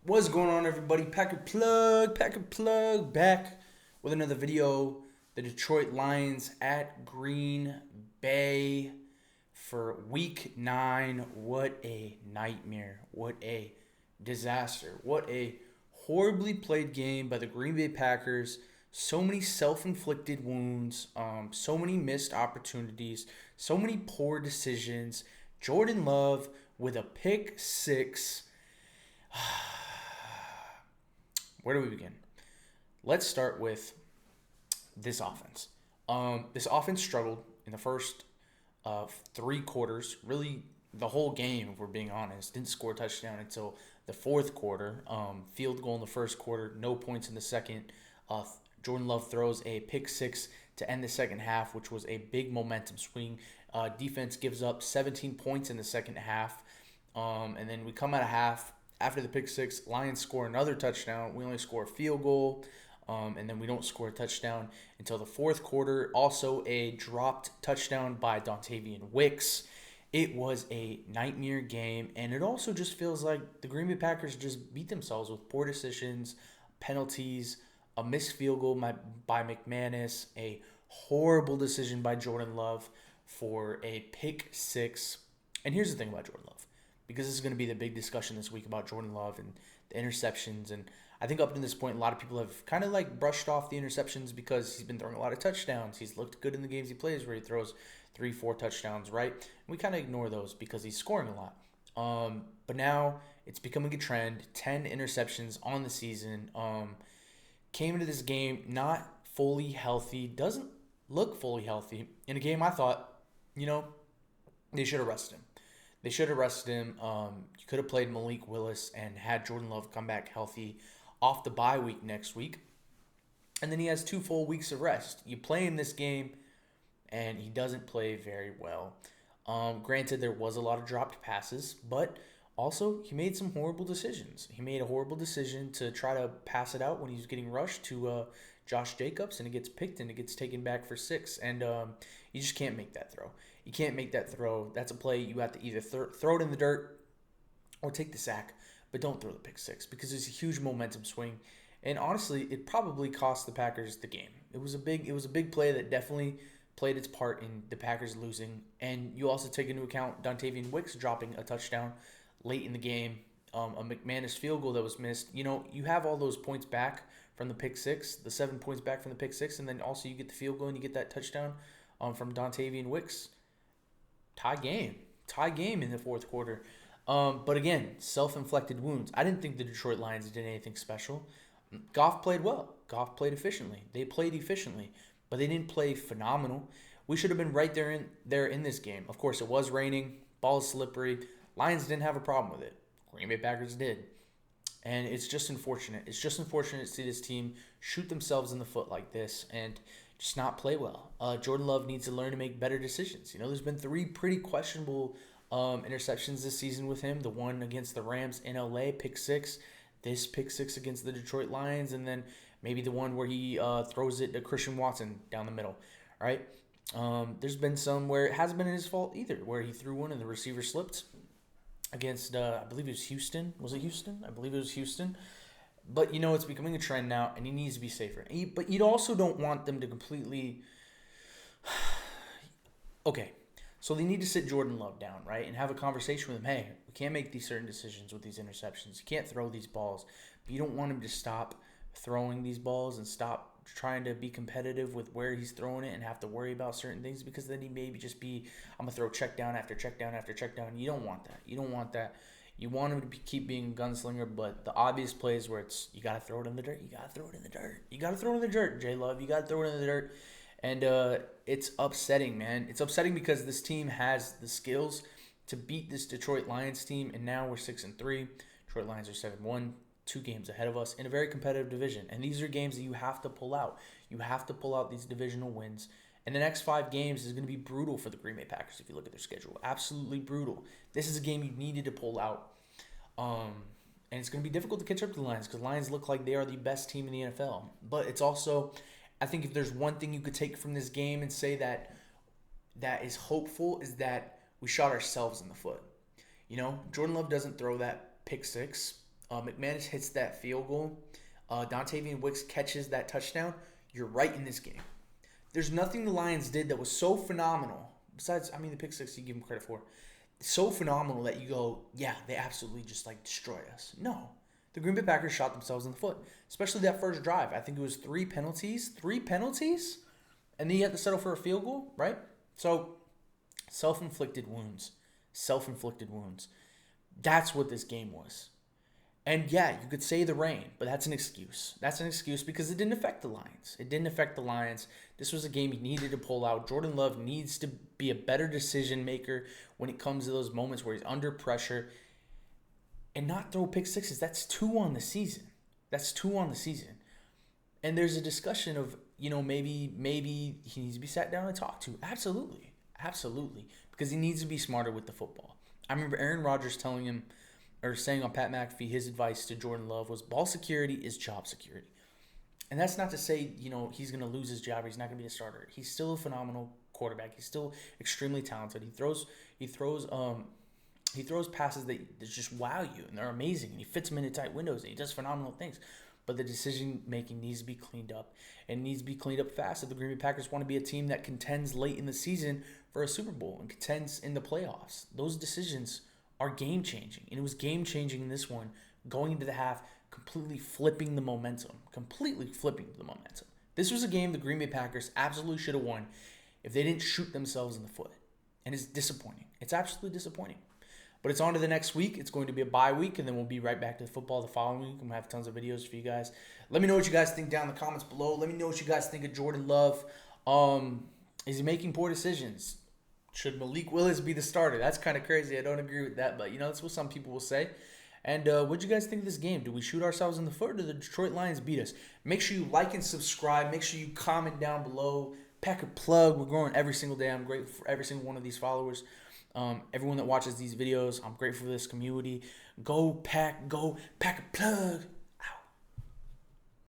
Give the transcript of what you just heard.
What's going on, everybody? Packer Plug, back with another video. The Detroit Lions at Green Bay for Week 9. What a nightmare. What a disaster. What a horribly played game by the Green Bay Packers. So many self-inflicted wounds, so many missed opportunities, so many poor decisions. Jordan Love with a pick six. Where do we begin? Let's start with this offense. This offense struggled in the first three quarters. Really, the whole game, if we're being honest. Didn't score a touchdown until the fourth quarter. Field goal in the first quarter. No points in the second. Jordan Love throws a pick six to end the second half, which was a big momentum swing. Defense gives up 17 points in the second half. And then we come out of half. After the pick six, Lions score another touchdown. We only score a field goal, and then we don't score a touchdown until the fourth quarter. Also, a dropped touchdown by Dontavian Wicks. It was a nightmare game, and it also just feels like the Green Bay Packers just beat themselves with poor decisions, penalties, a missed field goal by McManus, a horrible decision by Jordan Love for a pick six. And here's the thing about Jordan Love, because this is going to be the big discussion this week about Jordan Love and the interceptions. And I think up to this point, a lot of people have kind of like brushed off the interceptions because he's been throwing a lot of touchdowns. He's looked good in the games he plays where he throws 3-4 touchdowns, right? And we kind of ignore those because he's scoring a lot. But now it's becoming a trend. 10 interceptions on the season. Came into this game not fully healthy. Doesn't look fully healthy. In a game I thought, they should arrest him. They should have rested him. You could have played Malik Willis and had Jordan Love come back healthy off the bye week next week. And then he has 2 full weeks of rest. You play him this game, and he doesn't play very well. Granted, there was a lot of dropped passes, but also he made some horrible decisions. He made a horrible decision to try to pass it out when he was getting rushed to Josh Jacobs, and it gets picked and it gets taken back for 6. And you just can't make that throw. You can't make that throw. That's a play you have to either throw it in the dirt or take the sack, but don't throw the pick six because it's a huge momentum swing. And honestly, it probably cost the Packers the game. It was a big play that definitely played its part in the Packers losing. And you also take into account Dontavian Wicks dropping a touchdown late in the game, a McManus field goal that was missed. You have all those points back from the pick six, the 7 points back from the pick six, and then also you get the field goal and you get that touchdown from Dontavian Wicks. Tie game in the fourth quarter. But again, self-inflicted wounds. I didn't think the Detroit Lions did anything special. Goff played well. Goff played efficiently. They played efficiently, but they didn't play phenomenal. We should have been right there in this game. Of course, it was raining. Ball is slippery. Lions didn't have a problem with it. Green Bay Packers did. And it's just unfortunate. It's just unfortunate to see this team shoot themselves in the foot like this and just not play well. Jordan Love needs to learn to make better decisions. There's been 3 pretty questionable interceptions this season with him. The one against the Rams in LA, pick six. This pick six against the Detroit Lions. And then maybe the one where he throws it to Christian Watson down the middle. All right. There's been some where it hasn't been his fault either, where he threw one and the receiver slipped against, I believe it was Houston. Was it Houston? I believe it was Houston. But, it's becoming a trend now, and he needs to be safer. But you also don't want them to completely... Okay, so they need to sit Jordan Love down, right, and have a conversation with him. Hey, we can't make these certain decisions with these interceptions. You can't throw these balls. But you don't want him to stop throwing these balls and stop trying to be competitive with where he's throwing it and have to worry about certain things, because then he maybe just be, I'm going to throw check down after check down after check down. You don't want that. You don't want that. You want him to keep being a gunslinger, but the obvious plays where it's you got to throw it in the dirt. You got to throw it in the dirt. You got to throw it in the dirt, J Love. You got to throw it in the dirt. And it's upsetting, man. It's upsetting because this team has the skills to beat this Detroit Lions team, and now we're 6-3. Detroit Lions are 7-1, 2 games ahead of us in a very competitive division. And these are games that you have to pull out. You have to pull out these divisional wins. And the next 5 games is going to be brutal for the Green Bay Packers if you look at their schedule. Absolutely brutal. This is a game you needed to pull out. And it's going to be difficult to catch up to the Lions because Lions look like they are the best team in the NFL. But it's also, I think if there's one thing you could take from this game and say that is hopeful, is that we shot ourselves in the foot. Jordan Love doesn't throw that pick six McManus hits that field goal. Dontavian Wicks catches that touchdown. You're right in this game. There's nothing the Lions did that was so phenomenal. Besides, I mean, the pick six you give them credit for. So phenomenal that you go, yeah, they absolutely just like destroyed us. No. The Green Bay Packers shot themselves in the foot, especially that first drive. I think it was three penalties, and then you had to settle for a field goal, right? So, self-inflicted wounds. Self-inflicted wounds. That's what this game was. And yeah, you could say the rain, but that's an excuse. That's an excuse because it didn't affect the Lions. It didn't affect the Lions. This was a game he needed to pull out. Jordan Love needs to be a better decision maker when it comes to those moments where he's under pressure and not throw pick sixes. That's 2 on the season. That's 2 on the season. And there's a discussion of, maybe he needs to be sat down and talked to. Absolutely. Absolutely. Because he needs to be smarter with the football. I remember Aaron Rodgers telling him, or saying on Pat McAfee, his advice to Jordan Love was ball security is job security. And that's not to say, he's going to lose his job or he's not going to be a starter. He's still a phenomenal quarterback. He's still extremely talented. He throws passes that just wow you, and they're amazing. And he fits them into tight windows, and he does phenomenal things. But the decision making needs to be cleaned up, and needs to be cleaned up fast if the Green Bay Packers want to be a team that contends late in the season for a Super Bowl and contends in the playoffs. Those decisions are game changing, and it was game changing in this one, going into the half, completely flipping the momentum. This was a game the Green Bay Packers absolutely should have won if they didn't shoot themselves in the foot, and it's disappointing. It's absolutely disappointing. But it's on to the next week. It's going to be a bye week, and then we'll be right back to the football the following week. I'm going to have tons of videos for you guys. Let me know what you guys think down in the comments below. Let me know what you guys think of Jordan Love. Is he making poor decisions? Should Malik Willis be the starter? That's kind of crazy. I don't agree with that, but that's what some people will say. And what'd you guys think of this game? Did we shoot ourselves in the foot, or did the Detroit Lions beat us? Make sure you like and subscribe. Make sure you comment down below. Packer plug. We're growing every single day. I'm grateful for every single one of these followers. Everyone that watches these videos, I'm grateful for this community. Go Pack, go Packer plug.